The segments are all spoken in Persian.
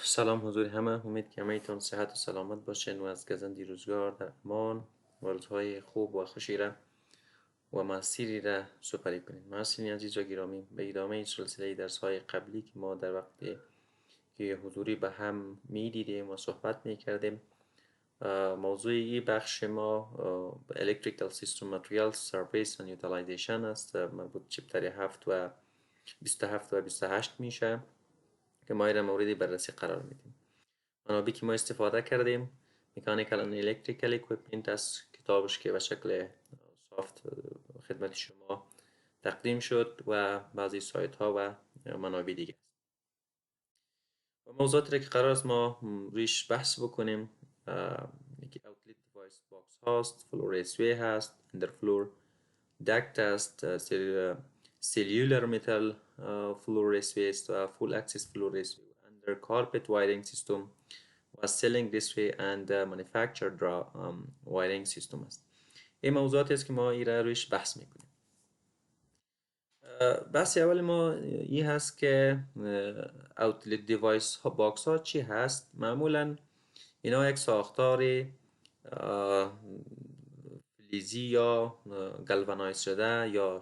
سلام حضور همه، امید که همه‌تان صحت و سلامت باشین و از گزندی روزگار در امان و روزهای خوب و خوشی را و مسیری را سپری کنیم. محسنین عزیز و گرامی، به ادامه سلسله درس های قبلی که ما در وقتی که حضوری به هم می دیدیم و صحبت می کردیم، موضوع این بخش ما Electrical System Materials Surface and Utilization است، مربوط چپتر 7 و 27 و 28 میشه که ما را موردی بررسی قرار میدیم. منابعی که ما استفاده کردیم Mechanical and Electrical Equipment از کتابش که به شکل سافت خدمت شما تقدیم شد و بعضی سایت ها و منابع دیگه است. و موضوعاتی را که قرار است ما رویش بحث بکنیم، یکی Outlet Device Box هست، فلور ریسوی هست، Underfloor Duct است، Cellular Metal فلور ریسوی است و Full Access فلور ریسوی، Under Carpet Wiring System و Selling Raceway and Manufactured Wiring System است. این موضوعاتی است که ما ایره رویش بحث میکنیم. بحث اول ما این هست که Outlet Device Box ها چی هست؟ معمولا اینا یک ساختار فلزی یا گلوانایز شده یا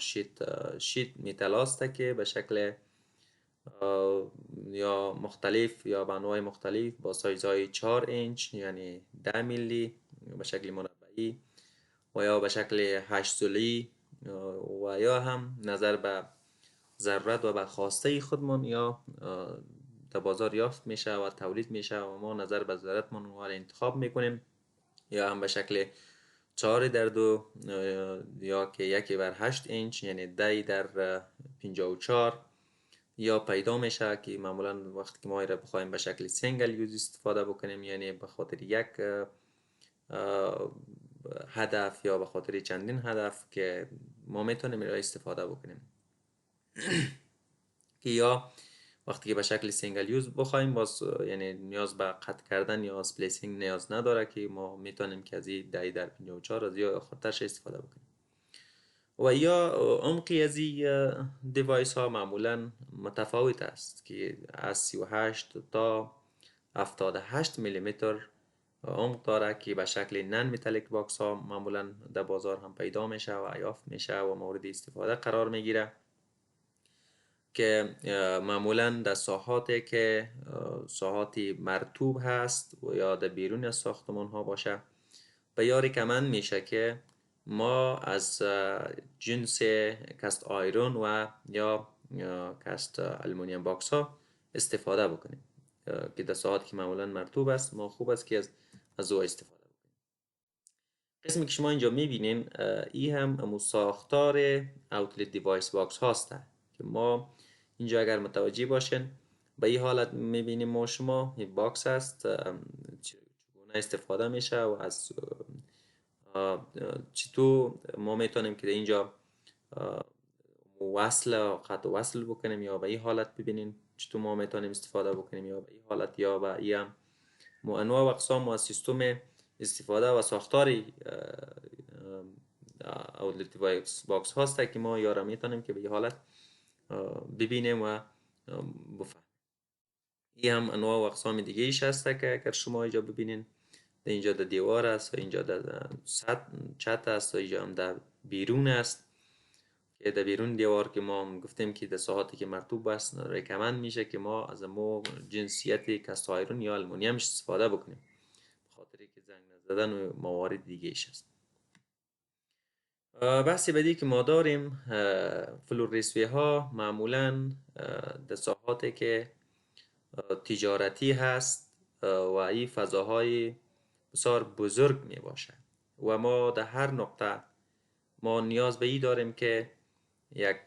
شیت میتال است که به شکل یا مختلف یا به انواع مختلف با سایزهای 4 اینچ یعنی 10 میلی به شکل مربعی و یا به شکل 8 ضلعی و یا هم نظر به ضرورت و به خواسته خودمون یا در بازار یافت میشه و تولید میشه و ما نظر به ضرورتمون رو انتخاب میکنیم، یا هم به شکل 4 در 2 یا که 1 بر 8 اینچ یعنی 10 در 54 یا پیدا میشه که معمولا وقتی که ما را بخوایم به شکل سینگل یوز استفاده بکنیم یعنی به خاطر یک هدف یا به خاطر چندین هدف که ما میتونیم را استفاده بکنیم که یا وقتی که به شکل سینگل یوز بخوایم باز یعنی نیاز به قطع کردن یا اسپلیسینگ نیاز نداره که ما میتونیم که از این 10 در 54 از یا خودترش استفاده بکنیم. و یا عمقی از این دیوایس ها معمولا متفاوت است که از 38 تا 78 میلیمتر عمق داره که به شکل نن متالیک باکس ها معمولا در بازار هم پیدا میشه و یافت میشه و مورد استفاده قرار میگیره که معمولا در ساحاتی که ساحاتی مرطوب هست و یا در بیرون از ساختمان ها باشه به یاری کمند میشه که ما از جنس کست آیرون و یا کست المونیم باکس ها استفاده بکنیم که در ساحاتی که معمولا مرطوب است ما خوب است که از او استفاده بکنیم. قسمی که شما اینجا میبینین این هم امو ساختار اوتلت دیوایس باکس هاست که ما اینجا اگر متوجه باشین به این حالت میبینیم ما شما یک باکس هست چگونه استفاده میشه و از چطور ما میتونیم که اینجا وصل خط وصل بکنیم یا به این حالت ببینیم چطور ما میتونیم استفاده بکنیم یا به این حالت یا به این انواع و اقسام و سیستم استفاده و ساختاری اوتلت دیوایس باکس هاست که ما یارا میتونیم که به این حالت ببینیم و بفهمیم. این هم انواع و اقسام دیگه ایش هست که اگر شما اینجا ببینین اینجا در دیوار است و اینجا در چت است و اینجا هم در بیرون است که در بیرون دیوار که ما گفتیم که در ساحاتی که مرطوب است ریکمند میشه که ما از مو جنسیت کست آیرون یا المونیم استفاده بکنیم بخاطر که زنگ نزدن و موارد دیگه ایش است. بحثی بعدی که ما داریم فلور ریسوی ها معمولا در ساحاتی که تجارتی هست و این فضاهای بسیار بزرگ می باشه و ما در هر نقطه ما نیاز به این داریم که یک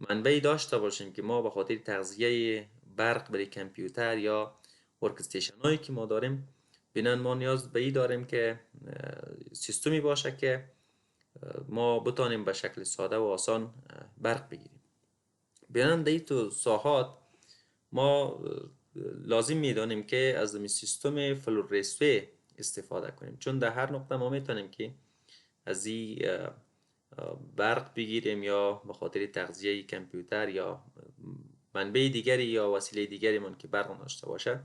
منبعی داشته باشیم که ما به خاطر تغذیه برق برای کامپیوتر یا ورکستیشن هایی که ما داریم بینن ما نیاز به این داریم که سیستمی باشه که ما بتانیم به شکل ساده و آسان برق بگیریم. بینن در این تو ساحات ما لازم میدانیم که از این سیستم فلور ریسوی استفاده کنیم چون در هر نقطه ما میتونیم که از این برق بگیریم یا به خاطر تغذیه کامپیوتر یا منبع دیگری یا وسیله دیگری من که برق داشته باشه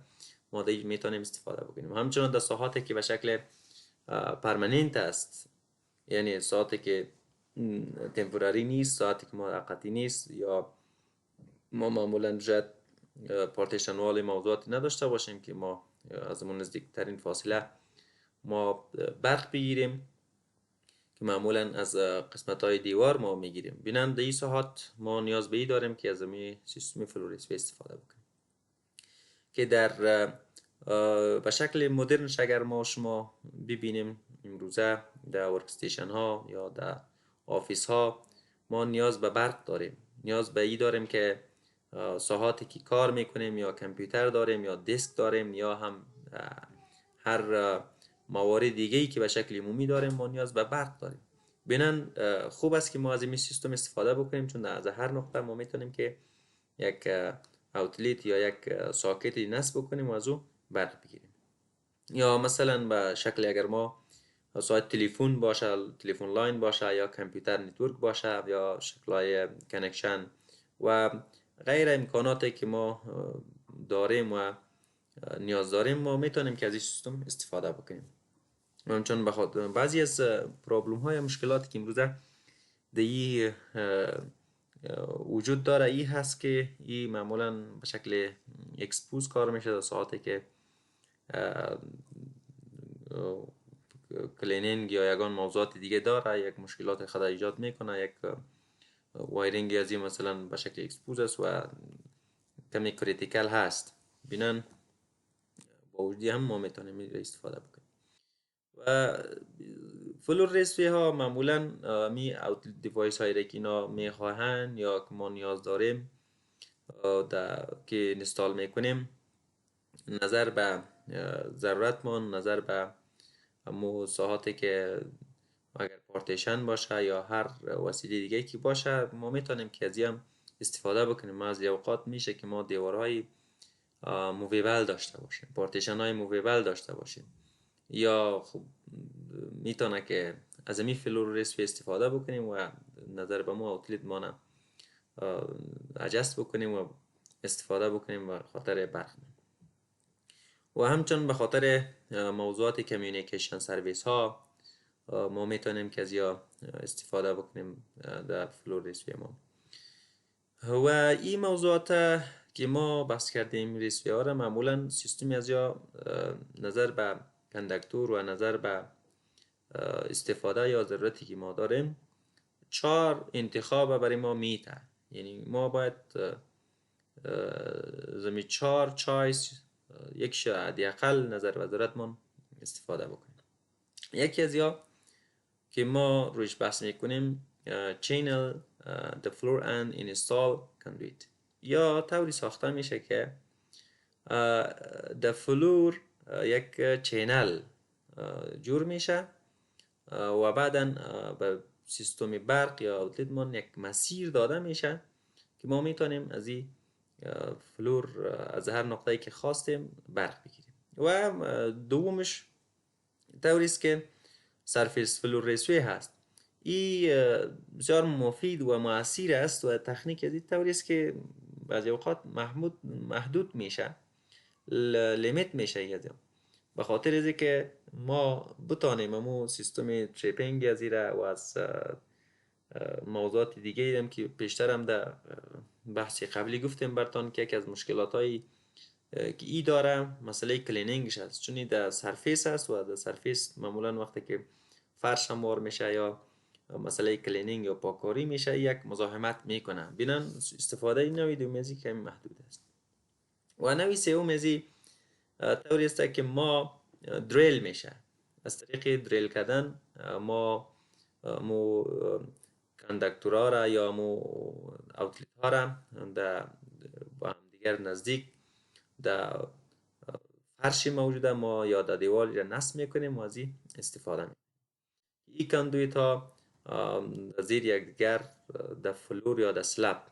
ما دیگه میتونیم استفاده بکنیم. همچنان در ساعاتی که به شکل پرمننت است، یعنی ساعتی که تمپوراری نیست، ساعتی که موقتی نیست، یا ما معمولا شاید پارتیشن وال موضوعاتی نداشته باشیم که ما از اون نزدیکترین فاصله ما برق بگیریم که معمولا از قسمت های دیوار ما میگیریم. بینن در این ساعت ما نیاز به این داریم که از این سیستم فلورسفی استفاده بکنیم که در به شکل مدرنش اگر ما شما ببینیم امروزه در ورکستیشن ها یا در آفیس ها ما نیاز به برق داریم، نیاز به این داریم که ساعاتی که کار میکنیم یا کامپیوتر داریم یا دیسک داریم یا هم هر موارد دیگه‌ای که به شکل عمومی داریم ما نیاز به برق داریم. بینن خوب است که ما از این سیستم استفاده بکنیم، چون از هر نقطه ما میتونیم که یک اوتلیت یا یک ساکتی نصب بکنیم و از او برق بگیریم. یا مثلا به شکل اگر ما ساعت تلفن باشه، تلفن لاین باشه یا کامپیوتر نتورک باشه یا شکلای کنکشن و غیر امکاناتی که ما داریم و نیاز داریم ما میتونیم که از این سیستم استفاده بکنیم. چون بخاطر بعضی از پرابلم های مشکلاتی که امروزه دی وجود داره این هست که این معمولا به شکل اکسپوز کار میشه در ساعتی که کلینینگ یا یگان موضوعات دیگه داره، یک مشکلات خود ایجاد میکنه، یک وایرینگ از این مثلا به شکل اکسپوز است و کمی کریتیکل هست. بینن با وجودی هم ما میتونیم استفاده بکنیم. و فلور ریسوی ها معمولا می اوتلیت دیوایس هایی که اینا میخواهن یا که ما نیاز داریم که اینستال میکنیم نظر به ضرورتمون، نظر به همو ساعاتی که اگر پارتیشن باشه یا هر وسیله دیگه که باشه ما میتونیم که از هم استفاده بکنیم. ما از اوقات میشه که ما دیوارهای موویبل داشته باشیم، پارتیشن های موویبل داشته باشیم، یا خب میتونه که از این فلور ریسوی استفاده بکنیم و نظر به ما اوتلیت ما اجست بکنیم و استفاده بکنیم و خاطر برق. و همچنین به خاطر موضوعات کمیونیکیشن سرویس ها ما میتونیم که از یا استفاده بکنیم در فلور ریسوی ما. و این موضوعات که ما بحث کردیم ریسوی ها را معمولا سیستمی از یا نظر به کندکتور و نظر به استفاده یا ضرورتی که ما داریم 4 انتخاب برای ما میته، یعنی ما باید زمین 4 چایس یک حداقل نظر و ضرورتمون استفاده بکنیم. یکی از یا که ما روش بحث میکنیم channel the floor and install conduit، یا طوری ساخته میشه که the floor یک چینل جور میشه و بعدا به سیستم برق یا اوتلیت من یک مسیر داده میشه که ما میتونیم از این فلور از هر نقطه‌ای که خواستیم برق بگیریم. و دومش طوری است که سرفیس فلور ریسوی هست. این بسیار مفید و مؤثر است و تکنیک از این طوری است که بعضی اوقات محدود میشه، لیمیت میشه یادم، به خاطر از که ما بتانیم همون سیستم تریپینگ از و از موضوعات دیگه ایدم که پیشتر هم در بحث قبلی گفتیم برتان که یکی از مشکلات هایی که ای داره مسئله کلینینگش هست، چون در سرفیس هست و در سرفیس معمولا وقتی که فرش هموار میشه یا مسئله کلینینگ یا پاکاری میشه یک مزاحمت میکنه. بینن استفاده نوی دومیزی که محدود است. و نوی سومیزی طوری است که ما دریل میشه، از طریق دریل کردن ما مو کندکتورها را یا مو اوتلیت ها را با هم دیگر نزدیک در فرشی موجوده ما یا در دیوالی را نصب میکنیم و از این استفاده میکنیم. این کندویت ها زیر یک دیگر در فلور یا در سلب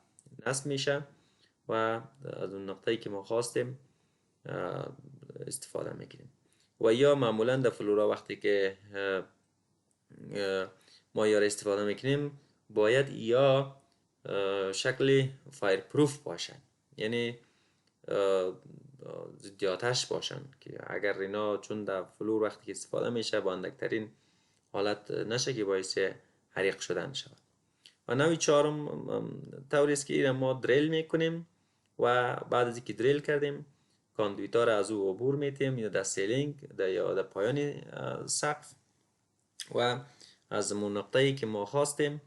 نصب میشه و از اون نقطه‌ای که ما خواستیم استفاده میکنیم. و یا معمولا در فلورا وقتی که ما یا استفاده میکنیم باید یا شکل فایر پروف باشه، یعنی ضد آتش باشن که اگر اینا چون در فلور وقتی که استفاده میشه با اندکترین حالت نشه که باعث حریق شدن شود. و نوع چهارم طوری است که این ما دریل میکنیم و بعد از اینکه دریل کردیم کاندویت ها را از او عبور میتیم یا در سیلینگ یا در پایان سقف و از اون نقطه‌ای که ما خواستیم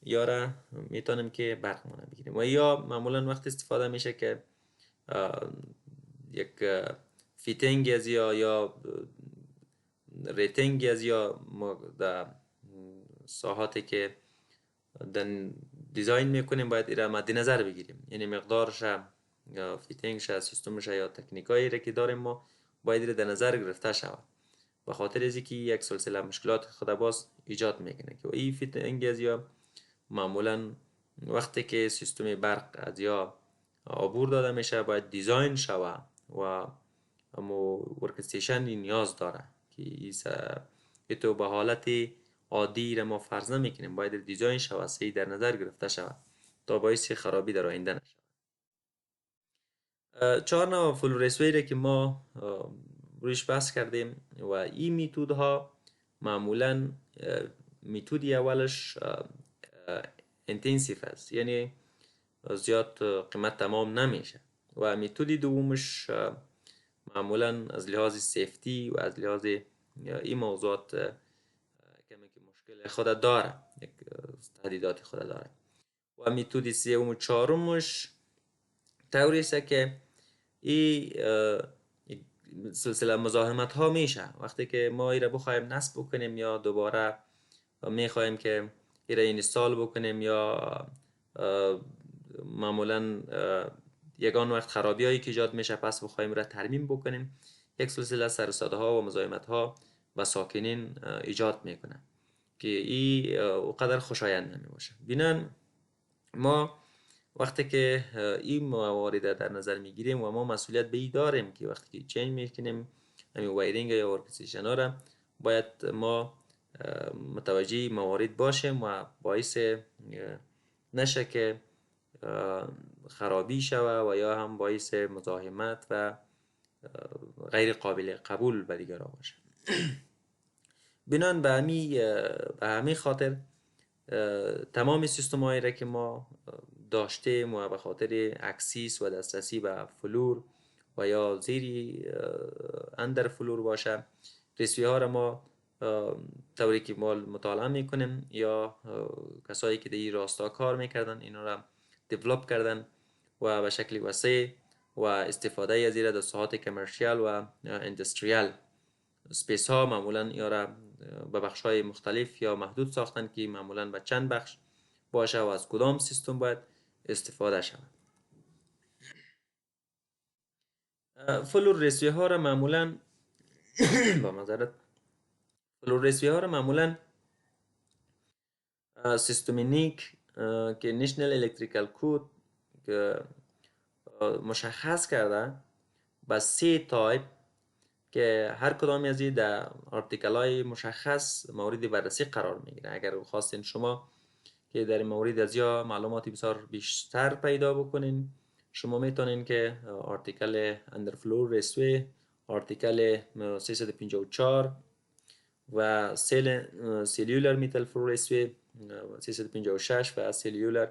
یا را میتونیم که برق ما بگیریم. و یا معمولا وقت استفاده میشه که یک فیتینگ از یا ریتینگ از یا در ساحاتی که دیزاین میکنیم باید ایره مد نظر بگیریم، یعنی مقدارش یا فیتینگش سیستمش یا تکنیکایی را که داریم ما باید ایره در نظر گرفته شود، به خاطر از اینکه یک سلسله مشکلات خود باز ایجاد میکنه که این فیتینگ از یا معمولا وقتی که سیستم برق از یا عبور داده میشه باید دیزاین شوه و اما ورکستیشن نیاز داره که تو به حالت عادی را ما فرض نمیکنیم، باید دیزاین شوه صحیح در نظر گرفته شود تا باعث خرابی در آینده نشود. 4 نوع فول ریسوی را که ما رویش بحث کردیم و این میتود ها معمولا میتودی اولش انتنسیف است، یعنی زیاد قیمت تمام نمیشه و میتودی دومش معمولا از لحاظ سیفتی و از لحاظ این موضوعات کمی که مشکل خود داره، یک تهدیدات خود داره. و میتودی سوم و چهارمش طوری است که این سلسله مزاحمت ها میشه وقتی که ما این را بخوایم نصب بکنیم یا دوباره میخوایم که این را اینستال بکنیم یا معمولا یگان وقت خرابی هایی که ایجاد میشه پس بخوایم را ترمیم بکنیم، یک سلسله سر و صدا ها و مزاحمت ها و ساکنین ایجاد میکنه که این اونقدر خوشایند نمی باشه. بینن ما وقتی که این موارد در نظر میگیریم و ما مسئولیت به این داریم که وقتی که چنج میکنیم همین وایرینگ یا ورکستیشن ها را باید ما متوجه موارد باشیم و باعث نشه که خرابی شوه و یا هم باعث مزاحمت و غیر قابل قبول به دیگران باشه. بنان به همین خاطر تمام سیستم هایی را که ما داشتیم و به خاطر اکسیس و دسترسی به فلور و یا زیری اندر فلور باشه ریسوی ها را ما طوری که ما مطالعه میکنیم یا کسایی که در این راستا کار میکردن اینا را دیولپ کردن و به شکل وسیع و استفاده از این در ساحات کمرشیال و اندستریال سپیس ها معمولا یا را به بخش های مختلف یا محدود ساختن که معمولا به چند بخش باشه و از کدام سیستم باید استفاده شود. فلور ریسوی ها را معمولا با معذرت فلور ریسوی ها را معمولا سیستم نیک که نیشنل الکتریکال کود که مشخص کرده با 3 تایپ که هر کدامی از این در آرتیکل های مشخص مورد بررسی قرار میگیره. اگر خواستین شما که در این مورد از یا معلوماتی بسیار بیشتر پیدا بکنین شما میتونین که آرتیکل اندرفلور ریسوی، آرتیکل 354 و سیلیولر میتال فلور ریسوی 356 و سیلیولر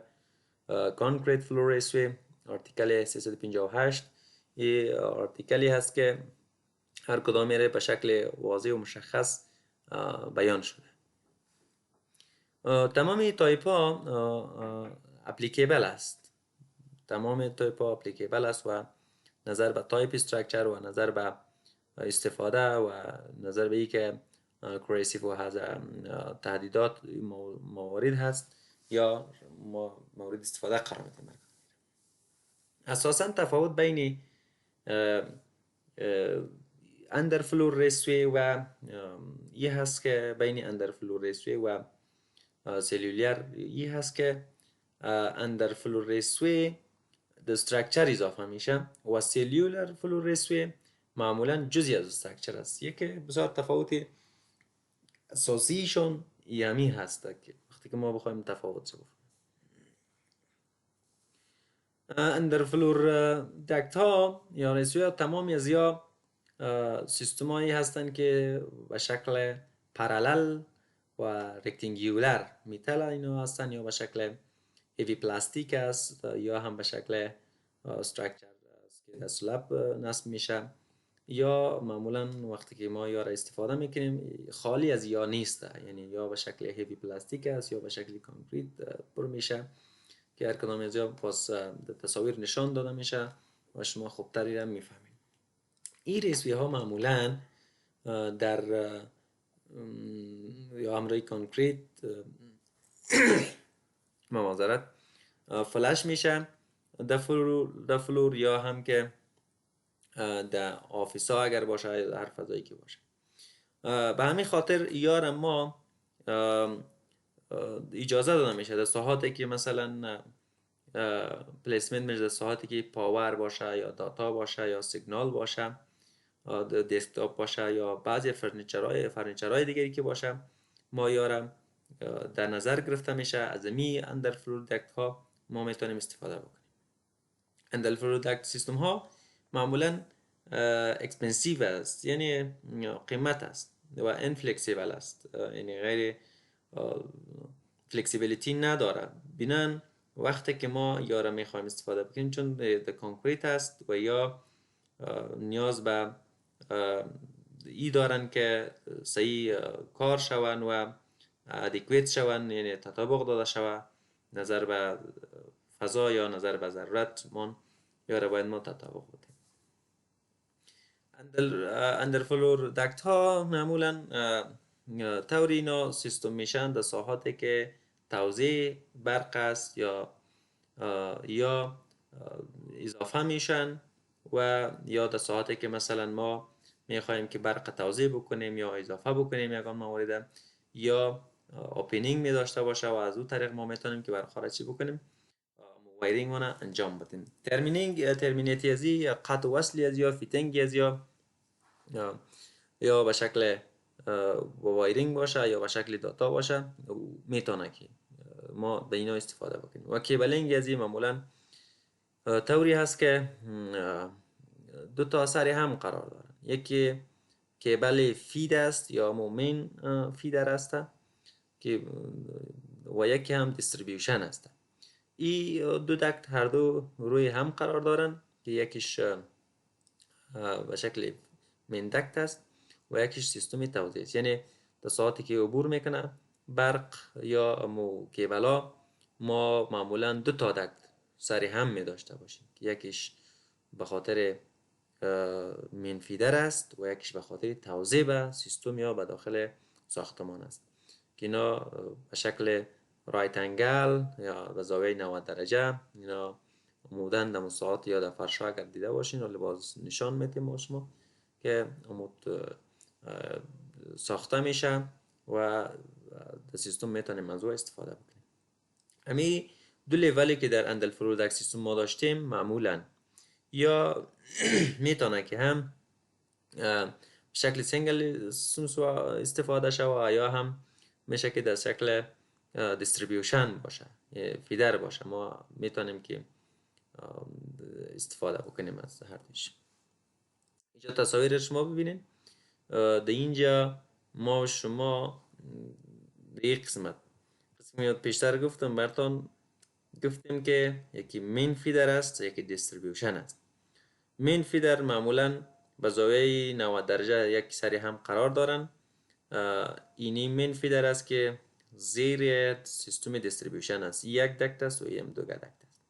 کانکریت فلور ریسوی آرتیکل 358 این آرتیکلی هست که هر کدام میره به شکل واضح و مشخص بیان شده. تمام تایپ ها اپلیکیبل است، تمام تایپ ها اپلیکیبل است و نظر به تایپ استرکچر و نظر به استفاده و نظر به ای که کریسیف و تهدیدات موارد هست یا مورد استفاده قرار میدیم. اساسا تفاوت بین اندرفلور ریسوی و یه هست که بین اندرفلور ریسوی و سلولر یه هست که اندرفلور ریسوی د استرکچر اضافه میشه و سلولر فلور ریسوی معمولا جزئی از استرکچر است. یکی بسیار تفاوت اساسیشون یمی هست که وقتی که ما بخوایم تفاوت گفتیم اندر فلور دکت ها یا رسوی تمامی از یا سیستم هایی هستند که به شکل پرالل و رکتینگیولر میتل اینا هستند، یا به شکل هیوی پلاستیک است، یا هم به شکل استراکچر که در سلب نصب میشه، یا معمولا وقتی که ما یا را استفاده میکنیم خالی از یا نیست، یعنی یا به شکل هیوی پلاستیک است یا به شکل کانکریت پر میشه که هر کدام از یا باز تصاویر نشان داده میشه و شما خوبتری را میفهمید. این رسوی ها معمولا در یا همراه کانکریت معذرت فلش میشه در فلور یا هم که در آفیس ها اگر باشه یا هر فضایی که باشه. به همین خاطر یار ما اجازه داده میشه در ساحاتی که مثلا پلیسمنت میشه، در ساحاتی که پاور باشه یا داتا باشه یا سیگنال باشه، دسکتاپ باشه یا بعضی فرنیچرهای دیگری که باشه، ما یارم در نظر گرفته میشه. از می اندر فلور دکت ها ما میتونیم استفاده بکنیم. اندر فلور دکت سیستم ها معمولا اکسپنسیو است، یعنی قیمت است و انفلکسیبل است، یعنی غیر فلکسیبیلیتی نداره. بینن وقتی که ما یارا میخوایم استفاده بکنیم چون در کانکریت است و یا نیاز به ای دارن که صحیح کار شون و ادیکویت شون، یعنی تطابق داده شود نظر به فضا یا نظر به ضرورت من یا باید ما تطابق بدیم. اندر فلور دکت ها معمولا طوری اینا سیستم میشن در ساحاتی که توزیع برق است یا اضافه میشن و یا در ساعتی که مثلا ما میخوایم که برق توزیع بکنیم یا اضافه بکنیم یکان موارد، یا اوپنینگ می داشته باشه و از اون طریق ما میتونیم که برق را چی بکنیم، وایرینگ اون انجام بدیم. ترمینیتی از یا قطع وصلی از یا فیتنگ از یا به شکل وایرینگ باشه یا به شکل داتا باشه، میتونه که ما به اینا استفاده بکنیم. و کیبلینگ از معمولا طوری هست که دو تا اثر هم قرار دارن. یکی کیبل فید است یا مومین فیدر است که و یکی هم دیستریبیوشن است. این دو دکت هر دو روی هم قرار دارن که یکیش به شکل مین دکت است و یکیش سیستم توزیع است، یعنی در ساعتی که عبور میکنه برق یا کیبلا ما معمولا دو تا دکت سری هم می داشته باشیم، یکیش به خاطر مین فیدر است و یکیش به خاطر توزیع به سیستم یا به داخل ساختمان است که اینا به شکل رایت انگل یا به زاویه 90 درجه اینا عمودن در مساحات یا در فرشا اگر دیده باشین ولی باز نشان میتیم شما که عمود ساخته میشه و در سیستم میتونیم از او استفاده بکنیم. امی دو لیولی که در اندر فلور دکت سیستم ما داشتیم معمولا یا میتونه که هم شکل سینگل سیستم استفاده شود یا هم میشه که در شکل دیستریبیوشن باشه، فیدر باشه. ما میتونیم که استفاده بکنیم از هر دوش. اینجا تصاویر شما ببینید. در اینجا ما شما در یک قسمی پیشتر گفتم براتون گفتیم که یکی مین فیدر است یکی دیستریبیوشن است. مین فیدر معمولا به زاویه 90 درجه یک سری هم قرار دارن. اینی مین فیدر است که زیر سیستم دیستریبیوشن است، یک دکت است و یک دو دکت است.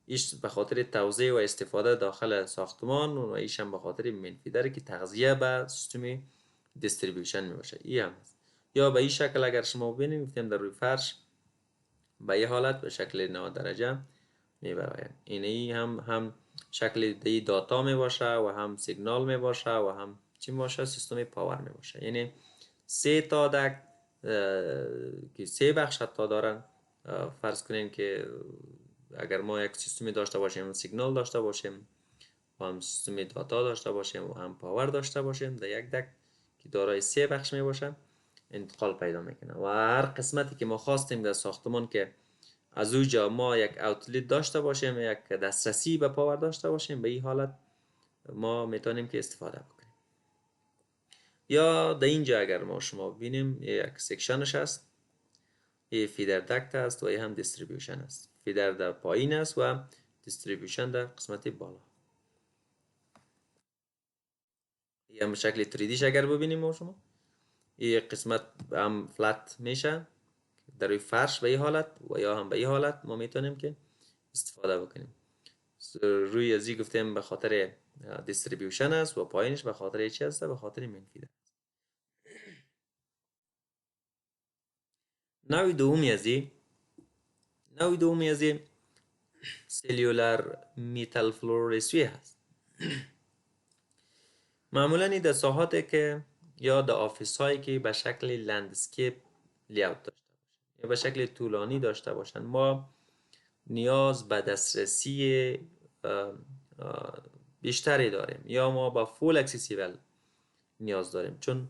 ایش به خاطر توزیع و استفاده داخل ساختمان و ایش هم به خاطر مین فیدر که تغذیه به سیستم دیستریبیوشن می باشه. ای هم است. یا به این شکل اگر شما ببینید گفتیم در روی فرش به این حالت به شکل 90 درجه میبراید. اینی هم شکل دی داتا می باشه و هم سیگنال می باشه و هم چی می باشه، سیستم پاور می باشه. یعنی سه تا دکت که سه بخش حتی دارن. فرض کنیم که اگر ما یک سیستمی داشته باشیم سیگنال داشته باشیم و هم سیستم داتا داشته باشیم و هم پاور داشته باشیم، در یک دکت که دارای سه بخش می باشه انتقال پیدا میکنه و هر قسمتی که ما خواستیم در ساختمان که از اوجا ما یک اوتلیت داشته باشیم، یک دسترسی به پاور داشته باشیم، به این حالت ما میتونیم که استفاده بکنیم. یا در اینجا اگر ما شما ببینیم یک سکشنش هست، این فیدر دکت است و این هم دیستریبیوشن است. فیدر در پایین است و دیستریبیوشن در قسمت بالا. این هم شکل 3D اگر ببینیم ما شما، این قسمت هم فلت میشه در روی فرش به این حالت و یا هم به این حالت ما میتونیم که استفاده بکنیم. روی ازی گفتیم به خاطر دیستریبیوشن است و پایینش به خاطر چی است؟ به خاطر منفی. نوع دومی ازی سلولر میتال فلورسوی هست. معمولا این در ساحاته که یا در آفیس هایی که به شکل لندسکیپ لیاوت داشته باشن یا به شکل طولانی داشته باشن، ما نیاز به دسترسی بیشتری داریم یا ما با فول اکسیسیبل نیاز داریم. چون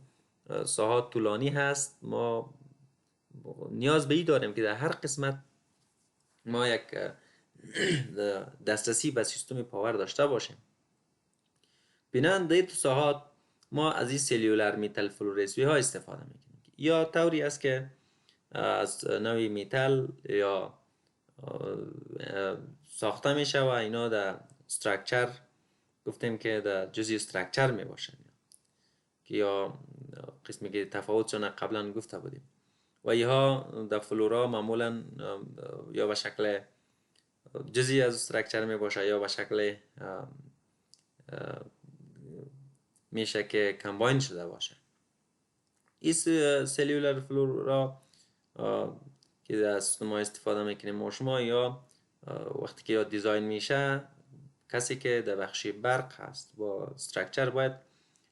ساحات طولانی هست، ما نیاز به این داریم که در هر قسمت ما یک دسترسی به سیستم پاور داشته باشیم. بنابراین در این ساحات ما از این سلولر میتال فلورسوی ها استفاده میکنیم، یا طوری است که از نوع میتال یا ساخته میشه و اینا در استراکچر گفتیم که در جزئی استراکچر می باشن، که یا قسمی که تفاوتشون قبلا گفته بودیم. و اینها در فلورا معمولا یا به شکل جزئی از استراکچر می باشه یا به شکل میشه که کمباین شده باشه. این سلولر فلورا که از ما استفاده میکنیم ما شما، یا وقتی که دیزاین میشه، کسی که در بخش برق هست با استراکچر باید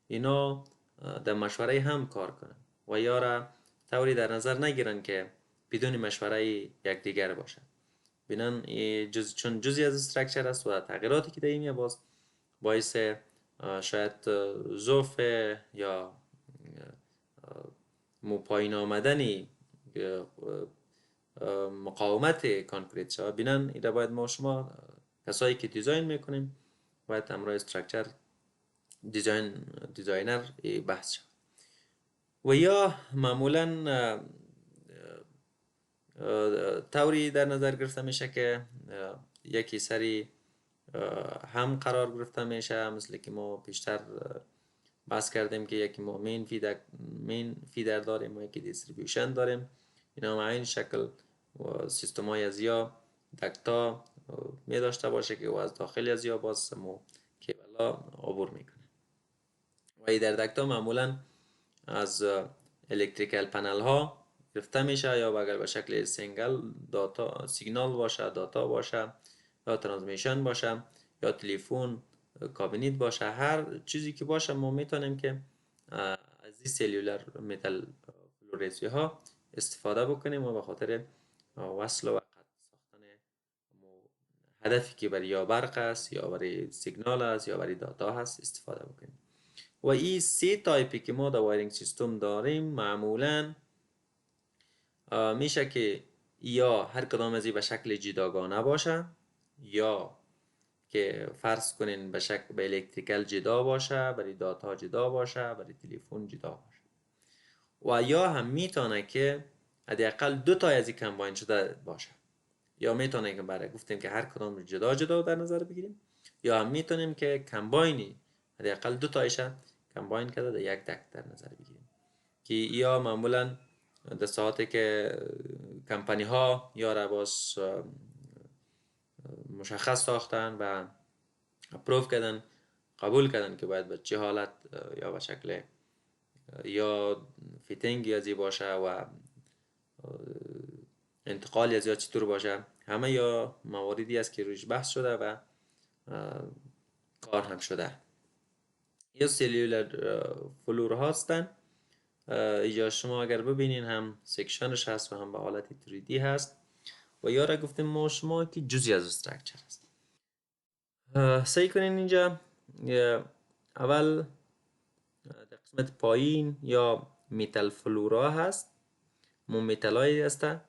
اینا در مشوره هم کار کنن و یا را طوری در نظر نگیرن که بدون مشوره یکدیگر باشن. بینن چون جزئی از استراکچر است و تغییراتی که در این باعث شاید ضعف یا پایین آمدن مقاومت کانکریت شود. بینن ایده باید ما شما کسایی که دیزاین میکنیم باید همراه استراکچر دیزاینر بحث شد. و یا معمولا طوری در نظر گرفته میشه که یکی سری هم قرار گرفته میشه، مثل که ما پیشتر بحث کردیم که یکی ما مین فیدر داریم و یکی دیستریبیوشن داریم. اینا هم این شکل و سیستم های از یا دکتا می داشته باشه که و از داخل از یا باز مو کیبلا عبور میکنه. و در دکتا معمولا از الکتریکل پنل ها گرفته میشه، یا اگر به شکل سینگل داتا سیگنال باشه، داتا باشه، یا ترانسمیشن باشه، یا تلفن کابینیت باشه، هر چیزی که باشه ما میتونیم که از این سلولر میتال فلورسوی ها استفاده بکنیم و به خاطر وصل و قطع ساختن هدفی که برای یا برق است یا برای سیگنال است یا برای داتا هست استفاده بکنیم. و این سه تایپی که ما در وایرینگ سیستم داریم معمولا میشه که یا هر کدام از این به شکل جداگانه باشه، یا که فرض کنین به شکل به الکتریکل جدا باشه، برای داتا جدا باشه، برای تلفن جدا باشه. و یا هم میتونه که حداقل دو تا از این کمباین شده باشه، یا میتونه که برای گفتیم که هر کدام جدا جدا در نظر بگیریم، یا هم میتونیم که کمباینی حداقل دو تایش کمباین کرده در یک دک در نظر بگیریم. که یا معمولا در ساعتی که کمپانی ها یا را باز مشخص ساختن و اپروف کردن، قبول کردن که باید به چه حالت یا به شکل یا فیتینگ یا زی باشه و انتقال یا چطور باشه، همه یا مواردی است که روش بحث شده و کار هم شده. یا سلولر فلور هستن. یا شما اگر ببینین هم سکشنش هست و هم به حالت 3D هست. و یا را گفتیم ما شما که جزئی از استراکچر هست. سعی کنین اینجا اول در قسمت پایین یا میتال فلورا هست. مو میتال هایی هسته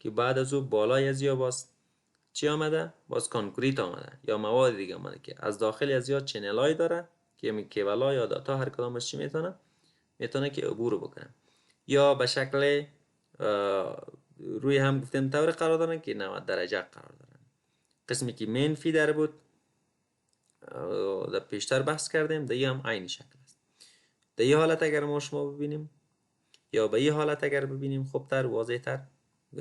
که بعد از او بالای از یا باز چی آمده؟ باز کانکریت آمده یا مواد دیگه آمده که از داخل از یا چنلای داره که می کیبلا یا داتا هر کدامش چی میتونه که عبور بکنه، یا به شکل روی هم گفتیم طور قرار دارن که 90 درجه قرار دارن. قسمی که مین فیدر بود در پیشتر بحث کردیم، در هم عین شکل است. در این حالت اگر ما شما ببینیم یا به این حالت اگر ببینیم خوبتر واضحتر،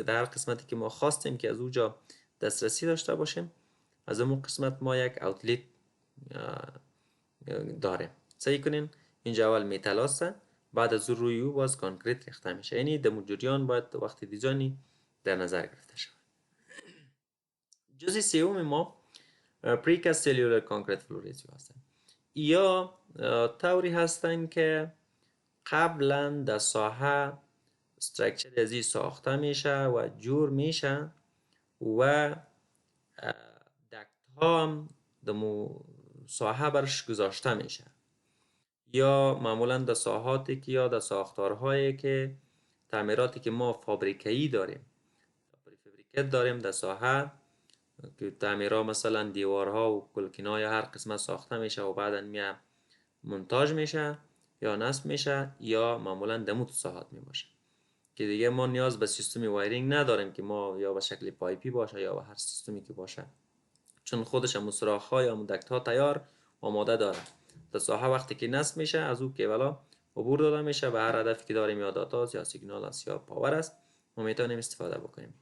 در هر قسمتی که ما خواستیم که از اونجا دسترسی داشته باشیم از اون قسمت ما یک اوتلیت داره. سعی کنین اینجا اول میتال است، بعد از روی او باز کانکریت ریخته میشه. یعنی در جریان باید وقتی دیزاینی در نظر گرفته شود. جزء سوم ما پریکاست سلولر کانکریت فلور ریزیو هستند. یا طوری هستند که قبلا در ساحه استرکچر ازی ساخته میشه و جور میشه و دکت ها هم در ساحه برش گذاشته میشه، یا معمولا در ساحاتی که یا در ساختارهایی که تعمیراتی که ما فابریکه‌ای داریم، فابریکت داریم در ساحه که تعمیرها مثلا دیوارها و کلکینا یا هر قسمت ساخته میشه و بعدا میاد منتاج میشه یا نصب میشه، یا معمولا دمو تو ساحات میباشه که دیگه ما نیاز به سیستم وایرینگ نداریم که ما یا به شکل پایپی باشه یا به هر سیستمی که باشه، چون خودش هم سوراخ‌ها یا دکت‌ها تیار آماده داره. در ساحه وقتی که نصب میشه از او کیبلا عبور داده میشه به هر هدفی که داریم، یا داتا یا سیگنال است یا پاور است، ما میتونیم استفاده بکنیم.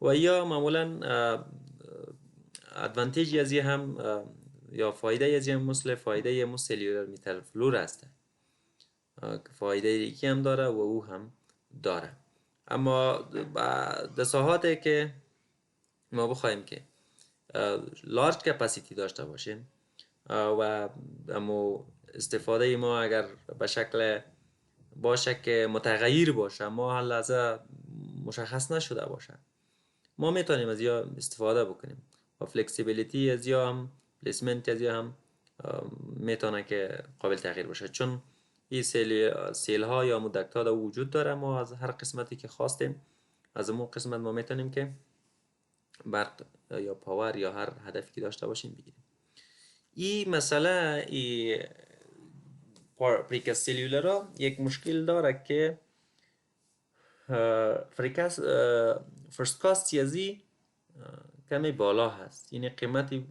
و یا معمولا ادوانتیج از هم یا فایده از هم مثل فایده سلولر میتال فلور است، فایده دیگه هم داره و او هم داره. اما در ساحاتی که ما بخوایم که لارج کپاسیتی داشته باشیم و اما استفاده ما اگر به شکل باشه که متغیر باشه، ما هر لحظه مشخص نشده باشه، ما میتونیم از یا استفاده بکنیم و فلکسیبیلیتی از یا هم پلیسمنت از یا هم میتونه که قابل تغییر باشه، چون این سیل ها یا مدکت ها وجود داره. ما از هر قسمتی که خواستیم از اون قسمت ما میتونیم که برق یا پاور یا هر هدفی که داشته باشیم بگیریم. این مسئله پریکاست سلولر ها یک مشکل داره که فرست کاست یزی کمی بالا هست، یعنی قیمتی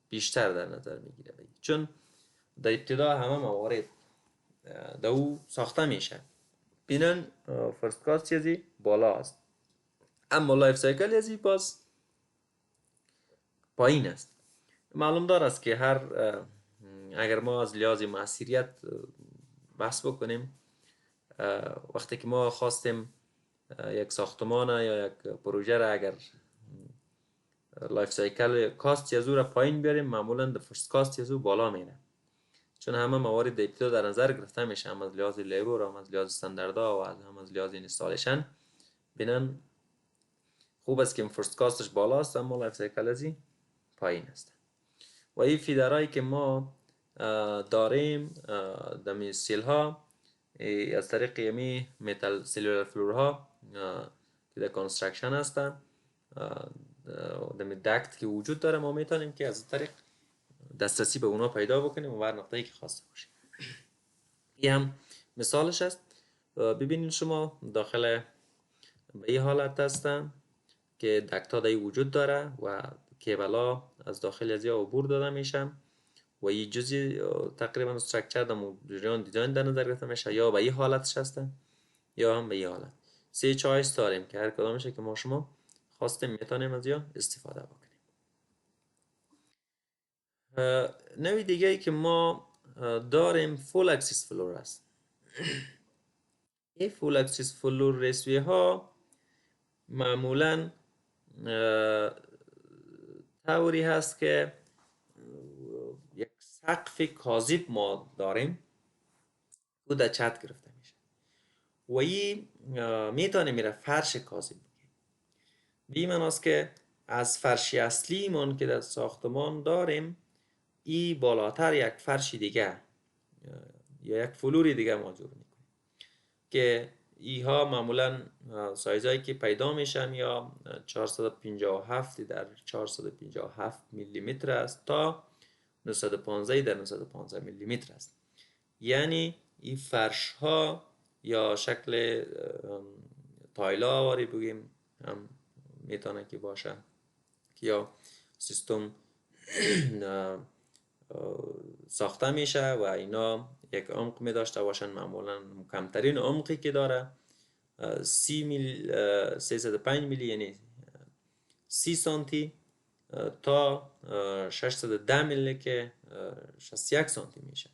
بیشتر در نظر میگیره، چون در ابتدا همه موارد در او ساخته میشه، بینن فرست کاست یزی بالا است، اما لایف سایکل یزی باز پایین است. معلوم دار است که هر اگر ما از لحاظ موثریت بحث بکنیم، وقتی که ما خواستیم یک ساختمان یا یک پروژه را اگر لایف سایکل کاست یزو را پایین بیاریم، معمولا در فرست کاست یزو بالا میره، چون همه موارد ابتدا در نظر گرفته میشه، هم از لحاظ لیبر، هم از لحاظ استانداردها و هم از لحاظ اینستالیشن. بینن خوب است که فرست کاستش بالا است اما لایف سایکل ازی پایین است. و این فیدرهایی که ما داریم دمی سیل ها از طریق یمی میتال سلولر فلور ها که در کانسترکشن هستن، دمی دکت که وجود داره، ما میتونیم که از طریق دسترسی به اونا پیدا بکنیم و بر نقطه‌ای که خواسته باشیم. این هم مثالش است. ببینید شما داخل به این حالت هستن که دکت ها وجود داره و کیبلا از داخل از یا عبور داده میشن و این جزی تقریبا استرکچر در جریان دیزاین در نظر گرفته میشه، یا به این حالتش هستن یا هم به این حالت. سه چایس داریم که هر کدامشه که ما شما خواستیم میتونیم از یا استفاده بکنیم. نوع دیگه ای که ما داریم فول اکسیس فلور است. این فول اکسیس فلور رسوی ها معمولا طوری هست که یک سقف کاذب ما داریم او در چت گرفته میشه و این میتونه میره فرش کاذب بگیم. به این معناست که از فرش اصلی من که در ساختمان داریم، این بالاتر یک فرش دیگه یا یک فلوری دیگه ما جور میکنیم که ایها معمولا سایزهایی که پیدا میشن یا 457 در 457 میلی متر است تا 915 در 915 میلی متر است. یعنی این فرش ها یا شکل تایلا واری بگیم هم میتونه که باشه یا سیستم ساخته میشه و اینا یک عمق می داشته باشن. معمولا کمترین عمقی که داره 305 میلی یعنی 30 سانتی تا 610 میلی که 61 سانتی میشه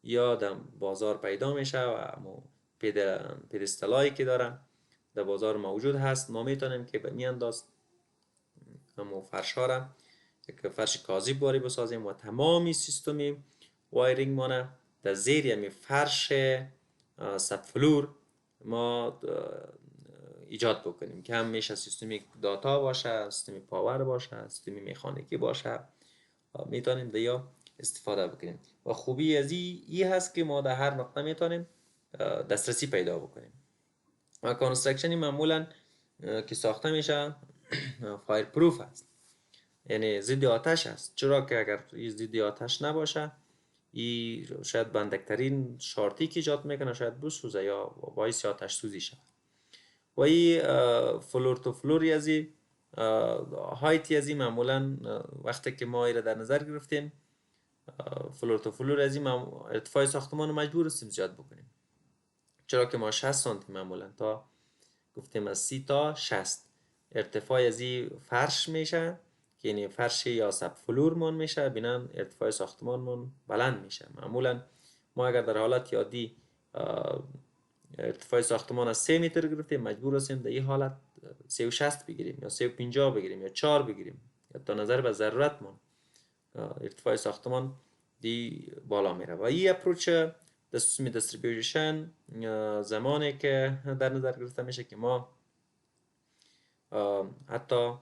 یا در بازار پیدا میشه و پدستلایی که داره در بازار موجود هست. ما میتونیم که به می انداز همو فرش ها را یک فرش کاذب باری بسازیم و تمامی سیستمی وایرینگ مانه در زیر یمی فرش سب فلور ما ایجاد بکنیم که هم میشه سیستمی داتا باشه، سیستمی پاور باشه، سیستمی مکانیکی باشه. میتونیم دیا استفاده بکنیم و خوبی از این هست که ما در هر نقطه میتونیم دسترسی پیدا بکنیم. و کانسترکشنی معمولا که ساخته میشه فایر پروف است، یعنی ضد آتش است، چرا که اگر این ضد آتش نباشه این شاید بندکترین شارتی که ایجاد میکنه شاید بسوزه یا باعث آتش سوزی شود. و این فلور تو فلوری از این هایتی از این معمولا وقتی که ما ایره در نظر گرفتیم فلور تو فلور از این ارتفاع ساختمان رو مجبور هستیم زیاد بکنیم، چرا که ما 60 سانتی معمولا تا گفتیم از 30 تا 60 ارتفاع از این فرش میشه که یعنی فرش یا سب فلور من میشه، بینن ارتفاع ساختمان من بلند میشه. معمولا ما اگر در حالت عادی ارتفاع ساختمان از 3 متر گرفتیم مجبور هستیم در این حالت 360 بگیریم یا 350 بگیریم یا 4 بگیریم یا تا نظر به ضرورت من ارتفاع ساختمان دی بالا میره. و این اپروچ سیستم دیستریبیوشن زمانی که در نظر گرفته میشه که ما حتی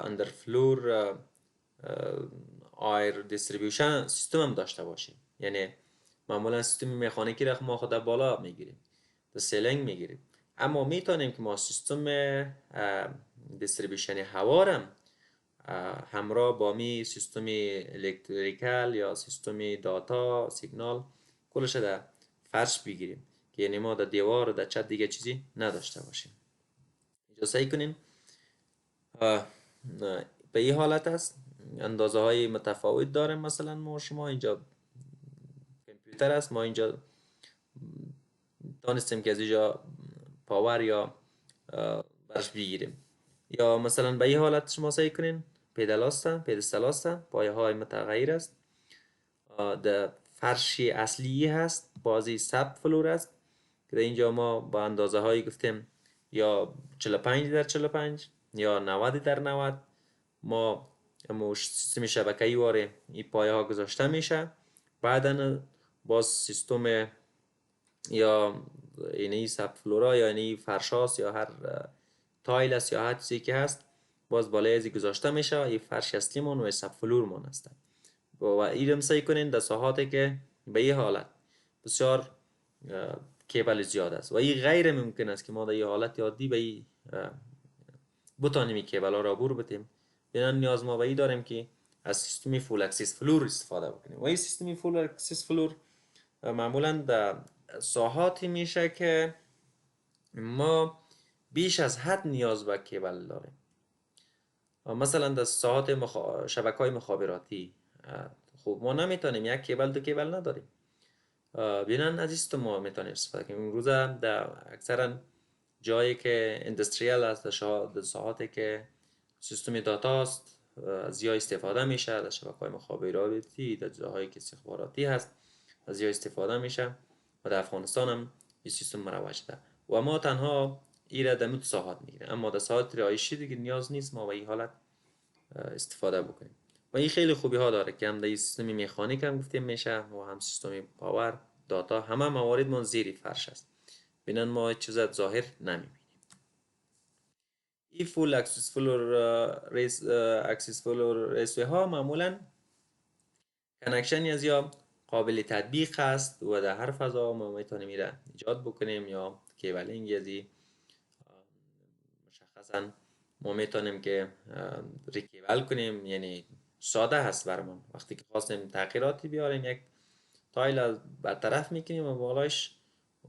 اندر فلور آیر دیستریبیوشن سیستم هم داشته باشیم، یعنی معمولا سیستم مکانیکی را ما خود بالا میگیریم در سیلینگ میگیریم، اما میتونیم که ما سیستم دیستریبیوشن هوا را همراه با می سیستم الکتریکال یا سیستم داتا سیگنال کلش در فرش بگیریم که یعنی ما در دیوار و در چت دیگه چیزی نداشته باشیم. اینجا سعی کنیم به این حالت است. اندازه های متفاوت داریم، مثلا ما شما اینجا کامپیوتر است، ما اینجا دانستیم که از اینجا پاور یا برش بگیریم، یا مثلا به این حالت شما سعی کنین پدستل است پایه های متغیر است، در فرشی اصلی هست، بازی سب فلور است که در اینجا ما با اندازه هایی گفتیم یا 45 در 45 یا 90 در 90 ما سیستم شبکه‌ای واره این پایه ها گذاشته میشه. بعدن باز سیستم یا اینی سب فلورا یا اینی فرشاست یا هر تایل است یا هر چیزی که هست باز بالای ازی گذاشته میشه. این فرش اصلی من و سب فلور من است و ایرم سعی کنین در ساحاتی که به این حالت بسیار کیبل زیاد است و این غیر ممکن است که ما در این حالت عادی به این بتانیم این کیبل ها را عبور بتیم. بنابراین نیاز ما به این داریم که از سیستم فول اکسیس فلور استفاده بکنیم و این سیستم فول اکسیس فلور معمولا در ساحاتی میشه که ما بیش از حد نیاز به کیبل داریم. مثلا در ساحات شبکه‌های مخابراتی خب ما نمیتونیم یک کیبل دو کیبل نداریم، بینن از است ما میتونیم استفاده کنیم. امروز در اکثرا جایی که اندستریال است، در ساحاتی که سیستم داتا است از یا استفاده میشه، در شبکه‌های مخابراتی در جاهایی که استخباراتی هست از یا استفاده میشه و در افغانستان هم این سیستم مروج ده و ما تنها ایره در مت ساحات میگیریم، اما در ساحات رهایشی دیگه نیاز نیست ما به این حالت استفاده بکنیم و این خیلی خوبی ها داره که هم در سیستم مکانیک هم گفتیم میشه و هم سیستم پاور داتا همه موارد من زیر فرش است، بینن ما چیز ظاهر نمیبینیم. این فول اکسس فلور ریسوی ها معمولا کنکشنی از یا قابل تطبیق است و در هر فضا ما میتونیم ایره ایجاد بکنیم یا کیبلینگ ازی مشخصا ما میتونیم که ریکیبل کنیم، یعنی ساده هست برمان. وقتی که خواستیم تغییراتی بیاریم یک تایل برطرف میکنیم و بالاش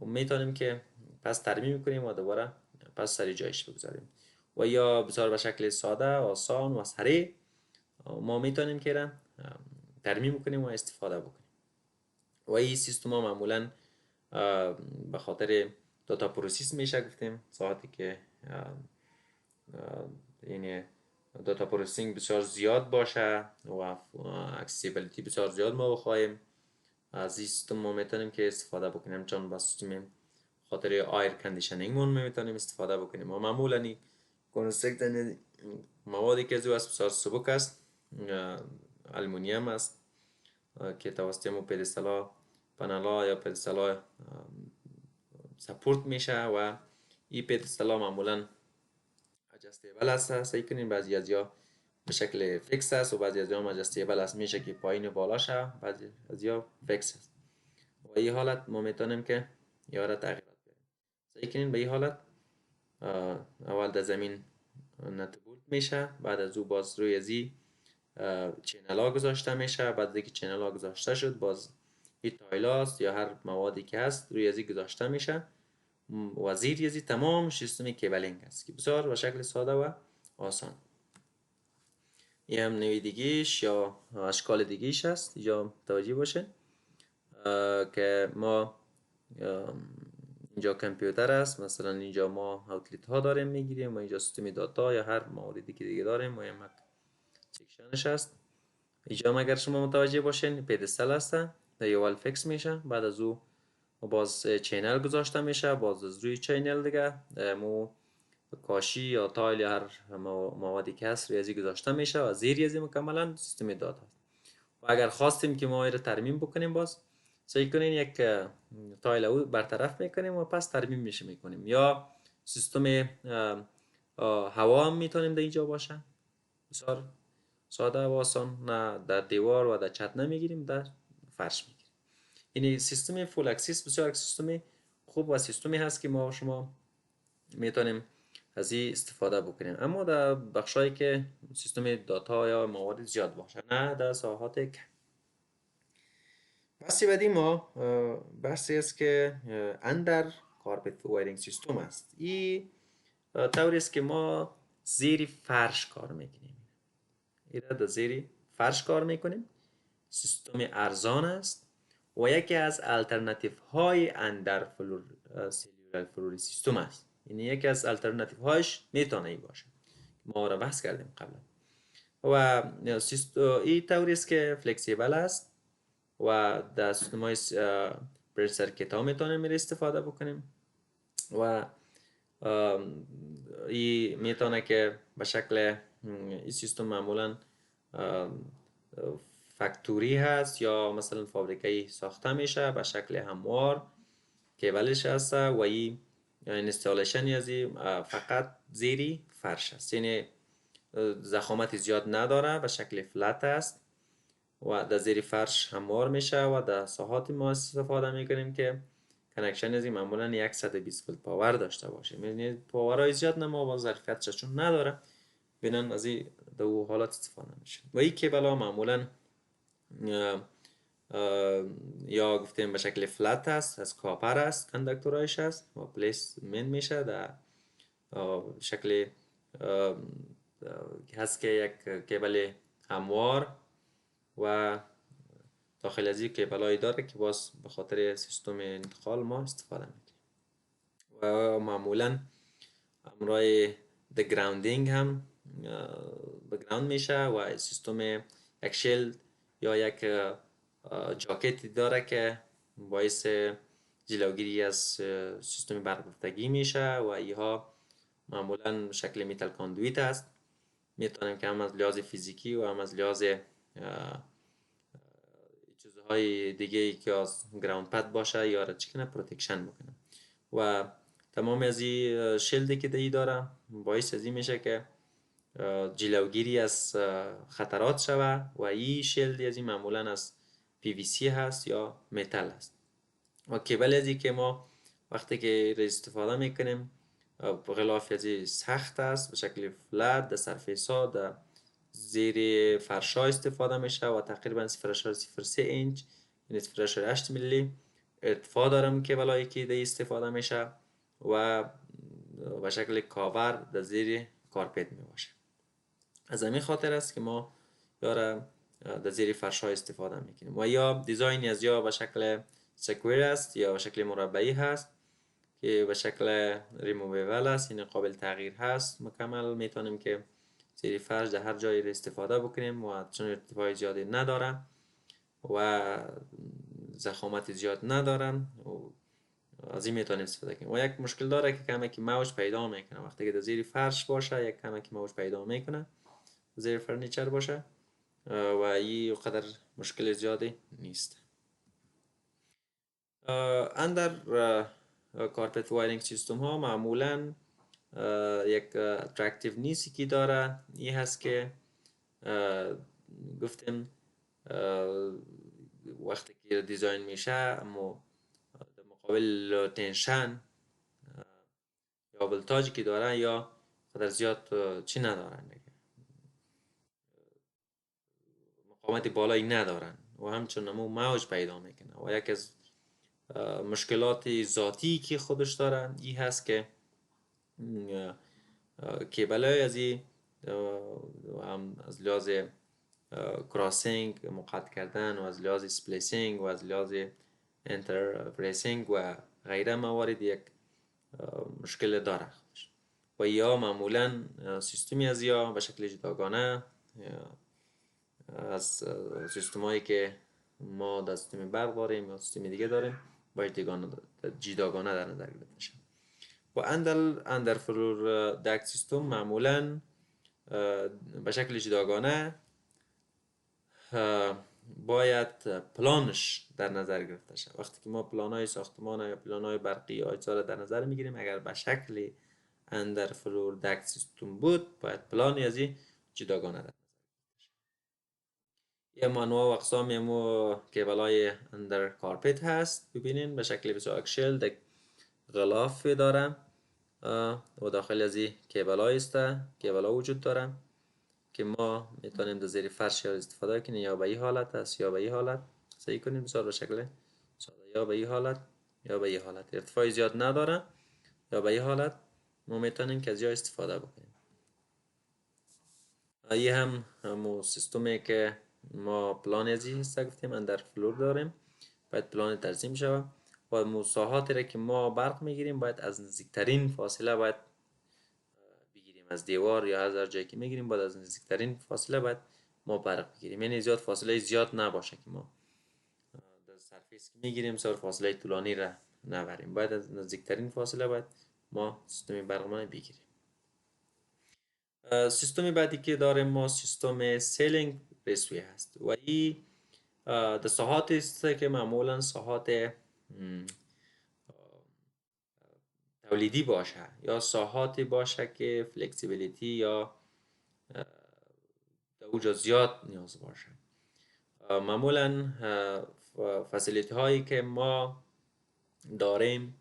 میتونیم که پس ترمیم کنیم و دوباره پس سر جایش بگذاریم. و یا بسیار به شکل ساده، آسان و سریع ما میتونیم که ترمیم کنیم و استفاده بکنیم. و این سیستم ها معمولا به خاطر داتا پروسیس میشه گفتیم، ساعتی که یعنی داتا پروسسینگ بسیار زیاد باشه و اکسیبیلیتی بسیار زیاد ما بخوایم از این سیستم ما میتونیم که استفاده بکنیم، چون با سیستم خاطر آیر کندیشنینگ مون میتونیم استفاده بکنیم. و معمولا کنسترکت موادی که از بسیار سبک است، المونیم است که توسط مو پدستلا پنلا یا پدستلا سپورت میشه و این پدستلا معمولا اجستیبل است. سعی کنین بعضی از یا به شکل فیکس است و بعضی از یا اجستیبل است، میشه که پایین و بالا شه، بعضی از یا فیکس است. و این حالت ما میتونیم که یاره تغییرات بدیم. سعی کنین به این حالت اول در زمین نتبولت میشه، بعد از او باز روی ازی چینل ها گذاشته میشه. بعد از اینکه چینل ها گذاشته شد باز این تایلاست یا هر موادی که هست روی ازی گذاشته میشه و زیر ازی تمام سیستم کیبلینگ است که بسیار به شکل ساده و آسان. این هم نویدگیش یا اشکال دیگیش هست، اینجا توجه باشه که ما اینجا کامپیوتر است، مثلا اینجا ما اوتلیت ها داریم میگیریم و اینجا سیستم داتا یا هر موردی که دیگه داریم و یک سیکشنش هست. اینجا اگر شما متوجه باشین پدستل هستن در اول فیکس میشه، بعد از او باز چینل گذاشته میشه، باز از روی چینل دیگه مو کاشی یا تایل یا هر موادی که هست روی ازی گذاشته میشه و زیر ازی مکملا سیستم داتا هست. و اگر خواستیم که ما رو ترمیم بکنیم باز سعی کنین یک تایل او برطرف میکنیم و پس ترمیم میکنیم. یا سیستم هوا هم میتونیم در اینجا باشه، بسیار ساده و آسان، نه در دیوار و در چت نمیگیریم، در فرش میگیریم. این سیستم فول اکسیس بسیار سیستم خوب و سیستمی هست که ما شما میتونیم از این استفاده بکنیم، اما در بخشایی که سیستم داتا یا موارد زیاد باشه، نه در ساحات کم. بحثی بعدی ما بحثی است که اندر کارپت وایرینگ سیستم است. این طوری است که ما زیر فرش کار میکنیم، ایره در زیر فرش کار میکنیم. سیستم ارزان است و یکی از الترناتیو های اندر سلولر فلوری سیستم است. یعنی یکی از الترناتیو هایش میتونه ای باشه، ما را بحث کردیم قبلا. و این طوری است که فلکسیبل است و در سیستم های برید سرکیت ها میتونیم استفاده بکنیم و این میتونه که به شکل این سیستم معمولا فکتوری هست یا مثلا فابریکایی ساخته میشه به شکل هموار کیبلش هست و این اینستالیشن ازی فقط زیری فرش است، یعنی ضخامت زیاد نداره، به شکل فلت است و در زیر فرش هموار میشه و در ساحات ما استفاده میکنیم که کنکشن ازی معمولا 120 ولت پاور داشته باشه. یعنی پاورهای زیاد نما با ظرفیت چون نداره، بینن از این دو حالات استفاده میشه. و این کیبل ها معمولا یا گفتیم به شکل فلت هست، از کاپر است، کندکتورایش هست و پلیسمنت میشه در شکل هست که یک کیبل هموار و داخل از این کیبل هایی داره که باز به خاطر سیستم انتقال ما استفاده میکنیم. و معمولا امرای گراوندینگ هم بگراوند میشه و سیستم یک شیلد یا یک جاکتی داره که باعث جلوگیری از سیستم برگرفتگی میشه و ایها معمولا شکل میتال کاندویت است. میتونیم که هم از لحاظ فیزیکی و هم از لحاظ چیزهای دیگه که از گراوند پد باشه یا را چکنه پروتکشن بکنه. و تمام از این شیلدی که دی داره باعث ازی میشه که جلوگیری از خطرات شوه و این شیلد ازی معمولا از PVC هست یا متل هست. و کیبل ازی که ما وقتی که استفاده میکنیم به غلاف ازی سخت است به شکل فلت در سرفیس در زیر فرشا استفاده میشه و تقریبا 0.03 اینچ یعنی 0.8 میلی ارتفاع دارم که بلایی که ده استفاده میشه و به شکل کاور در زیر کارپت می باشه. از همین خاطر است که ما یاره در زیر فرش ها استفاده میکنیم و یا دیزاین از یا به شکل سکویر است یا به شکل مربعی هست که به شکل ریموویبل است یعنی قابل تغییر هست. مکمل میتونیم که زیر فرش در هر جایی استفاده بکنیم و چون ارتفاع زیادی نداره و ضخامت زیاد ندارن از این میتونیم استفاده کنیم. و یک مشکل داره که کمکی موج پیدا میکنه وقتی که در زیر فرش باشه یک کمکی موج پیدا میکنه زیر فرنیچر باشه و این قدر مشکل زیادی نیست. اندر کارپت وایرینگ سیستم ها معمولا یک اترکتیو نیستی که داره این هست که گفتیم وقتی که دیزاین میشه اما در مقابل تنشن یا ولتاژی که داره یا قدر زیاد چی ندارن مقاومت بالایی ندارن و همچنین موج پیدا میکنه و یک از مشکلات ذاتی که خودش داره این هست که کیبلای از این هم از لحاظ کراسینگ مقطع کردن و از لحاظ سپلیسینگ و از لحاظ انترفریسینگ و غیره موارد یک مشکل داره و یا معمولا سیستمی از یا به شکل جداگانه از سیستم هایی که ما در سیستم برق داریم یا سیستم دیگه داریم باید جداگانه در نظر گرفته میشه. و اندر فلور دکت سیستم معمولا به شکل جداگانه باید پلانش در نظر گرفته شد. وقتی که ما پلانهای ساختمان یا پلانهای برقی یا اجزا در نظر میگیریم اگر به شکل اندر فلور دکت سیستم بود باید پلانی از این جداگانه در نظر یه انواع و اقسام یمو کیبلای اندر کارپت هست. ببینین به شکل بسیار اکشل در غلاف داره و داخل از این کیبلای است کیبلا وجود داره که ما میتونیم در زیر فرش یا استفاده کنیم یا به این حالت است یا به این حالت صحیح کنیم بسیار به شکل ساده یا به این حالت یا به این حالت ارتفاع زیاد نداره یا به این حالت ما میتونیم که از یا استفاده بکنیم. این همون سیستمی که ما پلان ازی هسته گفتیم اندر فلور داریم باید پلان ترسیم شود و مساحاتی را که ما برق میگیریم باید از نزدیکترین فاصله باید بگیریم از دیوار یا از هر جایی که میگیریم باید از نزدیکترین فاصله باید ما برق بگیریم یعنی زیاد فاصله زیاد نباشه که ما در سرفیس که میگیریم سر فاصله طولانی را نبریم باید از نزدیکترین فاصله باید ما سیستم برق ما بگیریم. سیستم بعدی که داریم ما سیستم سیلینگ ریسوی هست و این در ساحات است که معمولا ساحات تولیدی باشه یا ساحاتی باشه که فلکسیبیلیتی یا اوجا زیاد نیاز باشه. معمولا فسیلیتی هایی که ما داریم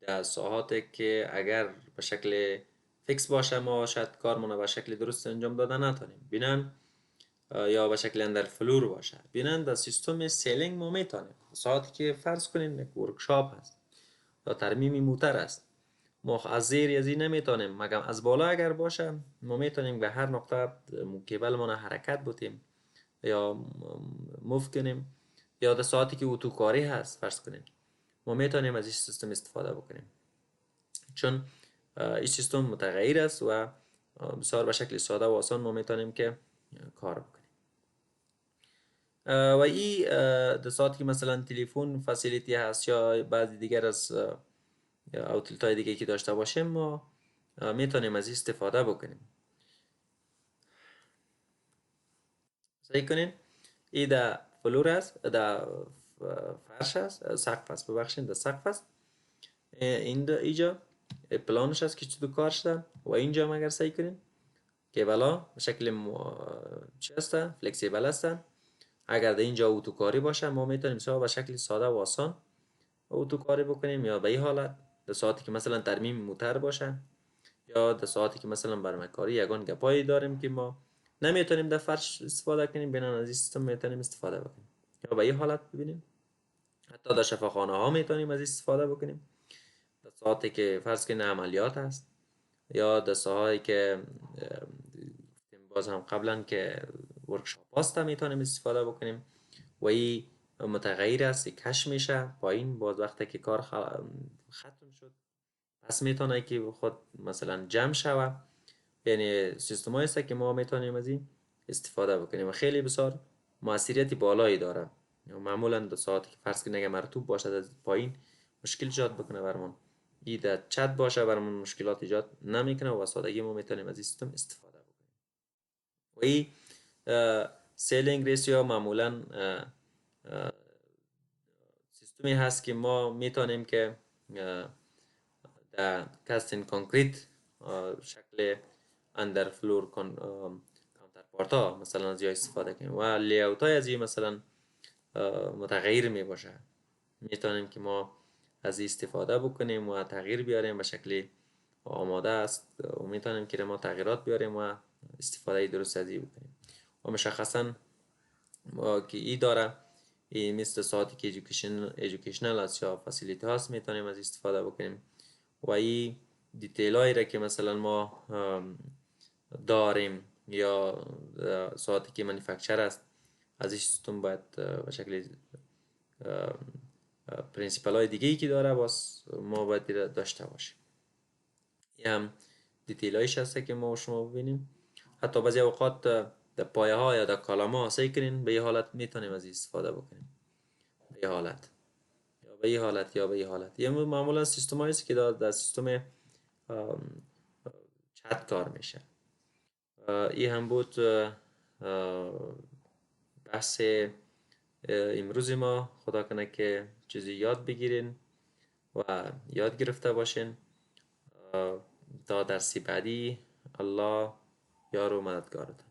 در ساحاتی که اگر به شکل فیکس باشه ما شاید کارمون به شکل درست انجام داده نتونیم بینن یا به شکل اندر فلور باشه بینن در سیستم سیلینگ ما میتونیم ساعتی که فرض کنیم یک ورکشاپ هست یا ترمیم موتر است ما از زیر از این نمیتونیم مگر از بالا اگر باشه ما میتونیم به هر نقطه کیبل ما حرکت بتیم یا موف کنیم یا در ساعتی که اتوکاری هست فرض کنیم ما میتونیم از این سیستم استفاده بکنیم چون این سیستم متغیر است و بسیار به شکل ساده و آسان ما میتونیم که کار بکنیم. و این در ساعتی که مثلا تلفن فسیلیتی هست یا بعضی دیگر از اوتلیت های دیگه که داشته باشیم ما میتونیم از این استفاده بکنیم. صحیح کنین این در فلور است در فرش است سقف است ببخشید در سقف است اینجا پلانش است که چطور کار شده و اینجا اگر صحیح کنین کیبلا به شکل چی است فلکسیبل است اگر در اینجا اتوکاری باشه ما میتونیم به شکل ساده و آسان اتو کاری بکنیم، یا به این حالت در ساعتی که مثلا ترمیم موتر باشه، یا در ساعتی که مثلا برمکاری یگان گپایی داریم که ما نمیتونیم در فرش استفاده کنیم، بنان از این سیستم میتونیم استفاده بکنیم. یا به این حالت ببینیم حتی در شفاخانه ها میتونیم از این استفاده بکنیم، در ساعتی که فرض کنیم عملیات هست، یا در ساعتی که باز هم قبلا که ورکشاپ هاست میتونیم استفاده بکنیم. و این متغیر است، کش میشه پایین، باز وقتی که کار ختم شد پس میتونه که خود مثلا جمع شوه. یعنی سیستم هایی است که ما میتونیم از این استفاده بکنیم و خیلی بسیار موثریت بالایی داره. معمولا در ساعتی که فرض کنید اگه مرطوب باشد از پایین مشکل ایجاد بکنه برمون، این در چت باشه برمون مشکلات ایجاد نمیکنه و سادگی ما میتونیم از این سیستم استفاده بکنیم. و این سیلینگ ریشیو معمولا سیستمی هست که ما میتونیم که در کاستین کانکریت شکل اندر فلور کانترپارت ها مثلا از استفاده کنیم و لیاوت های از مثلا متغیر می باشه، میتونیم که ما از استفاده بکنیم و تغییر بیاریم به شکل آماده است و میتونیم که ما تغییرات بیاریم و استفاده درست از بکنیم. و مشخصا که ای داره این مثل ساعتی که ایژوکیشنل است یا فسیلیتی هاست میتونیم از استفاده بکنیم. و این دیتیل هایی را که مثلا ما داریم یا ساعتی که منیفکچر است از این سیستم باید به شکل پرینسیپل های دیگه ای که داره باز ما باید داشته باشیم. این هم دیتیل هایش هسته که ما شما ببینیم. حتی بعضی اوقات در پایه ها یا در کالم ها سعی کنین به این حالت میتونیم از استفاده بکنیم، به این حالت یا به این حالت یا به این حالت. یه معمولا سیستم هایی که در سیستم چت کار میشه. این هم بود بحث امروز ما. خدا کنه که چیزی یاد بگیرین و یاد گرفته باشین. تا درسی بعدی الله یار و مددگارتون.